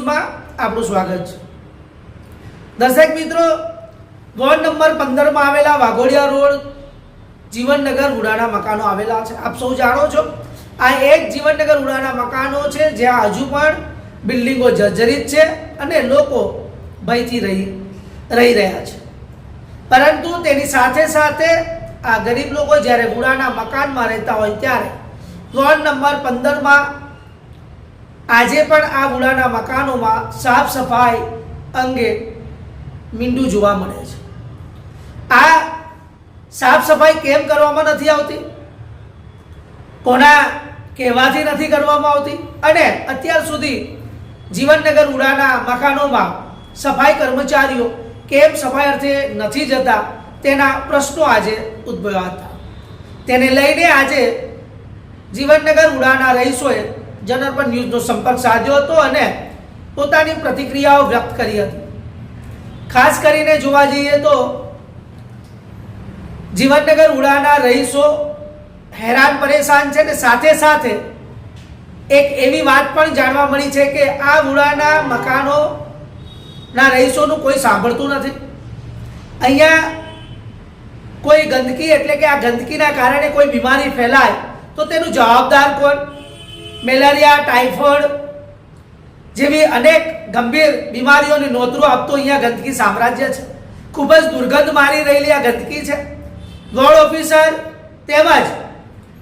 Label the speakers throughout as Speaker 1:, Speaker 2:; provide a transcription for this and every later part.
Speaker 1: ન્યૂઝમાં આપણું સ્વાગત છે। દર્શક મિત્રો, વોર્ડ નંબર 15 માં આવેલા વાઘોડિયા રોડ જીવનનગર ઉડાના મકાનો આવેલા છે। આપ સૌ જાણો છો આ એક જીવનનગર ઉડાના મકાનો છે જ્યાં હજુ પણ બિલ્ડિંગો જર્જરિત છે અને લોકો ભયથી રહી રહ્યા છે, પરંતુ તેની સાથે સાથે આ ગરીબ લોકો જ્યારે ઉડાના મકાનમાં રહેતા હોય ત્યારે વોર્ડ નંબર 15 માં આજે પણ આ ઉડાના મકાનોમાં સાફ સફાઈ અંગે મીંડું જોવા મળે છે। આ સાફ સફાઈ કેમ કરવામાં નથી આવતી, કોના કહેવાથી નથી કરવામાં આવતી અને અત્યાર સુધી જીવનનગર ઉડાના મકાનોમાં સફાઈ કર્મચારીઓ કેમ સફાઈ અર્થે નથી જતા તેના પ્રશ્નો આજે ઉદ્ભવ્યા હતા। તેને લઈને આજે જીવનનગર ઉડાના રહીશોએ જનરપન ન્યૂઝનો સંપર્ક સાધ્યો હતો અને પોતાની પ્રતિક્રિયાઓ વ્યક્ત કરી હતી। ખાસ કરીને જોવા જઈએ તો જીવનનગર ઉડાના રહીશો હેરાન પરેશાન છે ને સાથે સાથે એક એવી વાત પણ જાણવા મળી છે કે આ ઉડાના મકાનોના રહીશોનું કોઈ સાંભળતું નથી। અહીંયા કોઈ ગંદકી એટલે કે આ ગંદકીના કારણે કોઈ બીમારી ફેલાય તો તેનું જવાબદાર કોણ? મેલેરિયા, ટાઇફોઇડ જેવી અનેક ગંભીર બીમારીઓને નોતરું આપતો અહીંયા ગંદકી સામ્રાજ્ય છે। ખૂબ જ દુર્ગંધ મારી રહેલી આ ગંદકી છે। વોર્ડ ઓફિસર તેમજ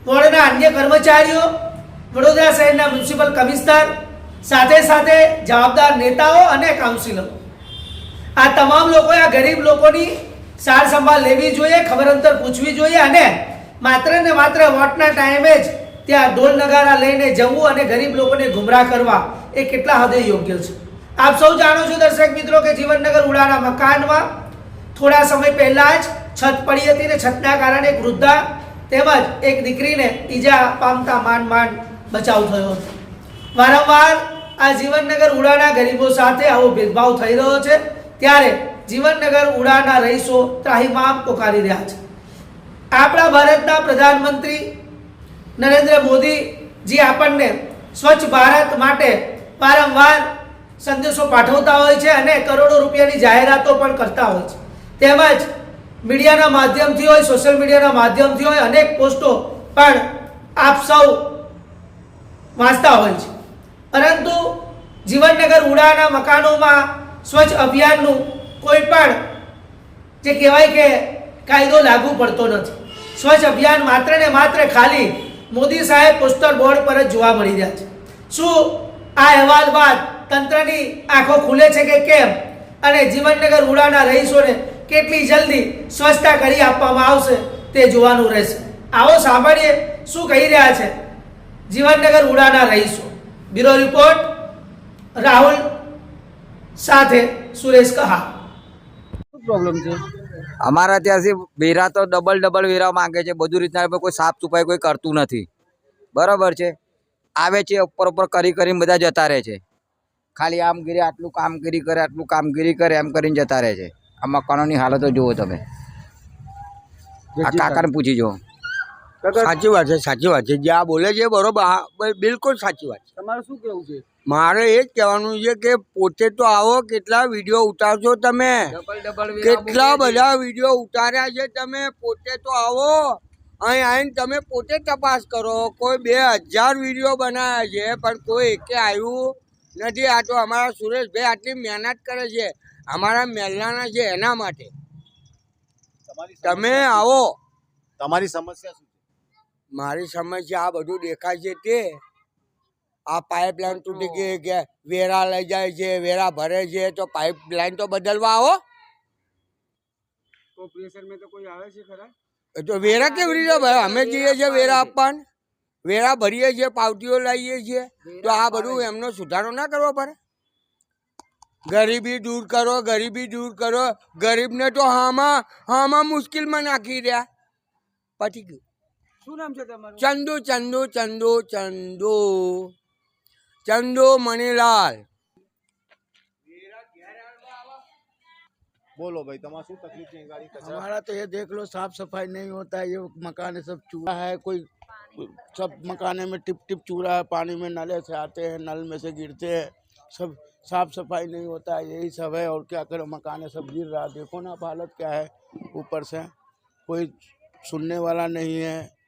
Speaker 1: વોર્ડના અન્ય કર્મચારીઓ, વડોદરા શહેરના મ્યુનિસિપલ કમિશનર, સાથે સાથે જવાબદાર નેતાઓ અને કાઉન્સિલરો, આ તમામ લોકોએ આ ગરીબ લોકોની સાર સંભાળ લેવી જોઈએ, ખબર અંતર પૂછવી જોઈએ અને માત્ર ને માત્ર વોટના ટાઈમે જ ત્યાં ઢોલ નગારા લઈને જવું અને ગરીબ લોકોને ગુમરાહ કરવા એ કેટલા હદે યોગ્ય છે। આપ સૌ જાણો છો દર્શક મિત્રો કે જીવનનગર ઉડાના મકાનમાં થોડા સમય પહેલા જ છત પડી હતી ને છતના કારણે એક વૃદ્ધા તેમજ એક દીકરીને ઈજા પામતા માંડ બચાવ થયો હતો। વારંવાર આ જીવનનગર ઉડાના ગરીબો સાથે આવો ભેદભાવ થઈ રહ્યો છે ત્યારે જીવનનગર ઉડાના રહીશો ત્રાહિમામ પોકારી રહ્યા છે। આપણા ભારતના પ્રધાનમંત્રી નરેન્દ્ર મોદીજી આપણને સ્વચ્છ ભારત માટે વારંવાર સંદેશો પાઠવતા હોય છે અને કરોડો રૂપિયાની જાહેરાતો પણ કરતા હોય છે, તેમજ મીડિયાના માધ્યમથી હોય, સોશિયલ મીડિયાના માધ્યમથી હોય અનેક પોસ્ટો પણ આપ સૌ વાંચતા હોય છે, પરંતુ જીવનનગર ઉડાના મકાનોમાં સ્વચ્છ અભિયાનનું કોઈ પણ જે કહેવાય કે કાયદો લાગુ પડતો નથી। સ્વચ્છ અભિયાન માત્ર ને માત્ર ખાલી મોદી સાહેબ પોસ્ટર બોર્ડ પર જ જોવા મળી રહ્યા છે। શું આ અહેવાલ બાદ તંત્રની આંખો ખુલે છે કે કેમ અને જીવનનગર ઉડાના રહીશોને કેટલી જલ્દી સ્વચ્છતા કરી આપવામાં આવશે તે જોવાનું રહેશે। આવો સાંભળીએ શું કહી રહ્યા છે જીવનનગર ઉડાના રહીશો। બ્યુરો રિપોર્ટ રાહુલ સાથે સુરેશ કહા।
Speaker 2: શું પ્રોબ્લેમ છે?
Speaker 3: અમારા ત્યાંથી વેરા તો ડબલ વેરા માંગે છે, બધું રીતના કોઈ સાફ સફાઈ કોઈ કરતું નથી, બરાબર છે। આવે છે ઉપર કરીને બધા જતા રહે છે, ખાલી આમગીરી આટલું કામગીરી કરે આટલું કામગીરી કરે એમ કરીને જતા રહે છે। આ મકાનોની હાલતો જુઓ તમે, આ કાકાને પૂછી જુઓ।
Speaker 2: સાચી વાત છે જે આ બોલે છે બરોબર, બિલકુલ સાચી વાત છે। તમારે શું કેવું છે? મારે એ જ કહેવાનું છે કે પોતે તો આવો, કેટલા વિડીયો ઉતારશો તમે, કેટલા બધા વિડીયો ઉતાર્યા છે તમે, પોતે તો આવો અહીં આવીને તમે પોતે તપાસ કરો। કોઈ 2000 વિડીયો બનાવ્યા છે પણ કોઈ એકે આવ્યું નથી। આ તો અમારા સુરેશભાઈ આટલી મહેનત કરે છે અમારા મહેલાના છે એના માટે। તમે આવો।
Speaker 4: તમારી સમસ્યા શું છે?
Speaker 2: મારી સમસ્યા આ બધું દેખાય છે તે આ પાઇપલાઇન તૂટી ગઈ કે વેરા લઈ જાય છે, વેરા ભરે છે તો પાઇપલાઇન તો બદલવા આવો। કોર્પોરેશન में तो कोई આવે છે ખરા? તો વેરા કેવી રીતે ભરે? અમે જઈએ છીએ વેરા આપવાને, વેરા ભરીએ છીએ, પાવતીઓ લાવીએ છીએ, તો આ બધું એમનો સુધારો ના કરવો પડે? ગરીબી દૂર કરો, ગરીબી દૂર કરો, ગરીબને તો હામાં મુશ્કેલમાં નાખી રહ્યા। પછી શું નામ છે તમારું? ચંદુ મણીલાલ।
Speaker 4: बोलो भाई, तुम्हारा શું तकलीफ है? गाड़ी कचरा
Speaker 5: हमारा तो ये देख लो, साफ सफाई नहीं होता है, ये मकान सब चूहा है, कोई सब मकाने में टिप टिप चूरा है, पानी में नले से आते हैं, नल में से गिरते हैं, सब साफ सफाई नहीं होता है, यही सब है। और क्या करें, मकान सब गिर रहा, देखो ना आप हालत क्या है। ऊपर से कोई सुनने वाला नहीं है।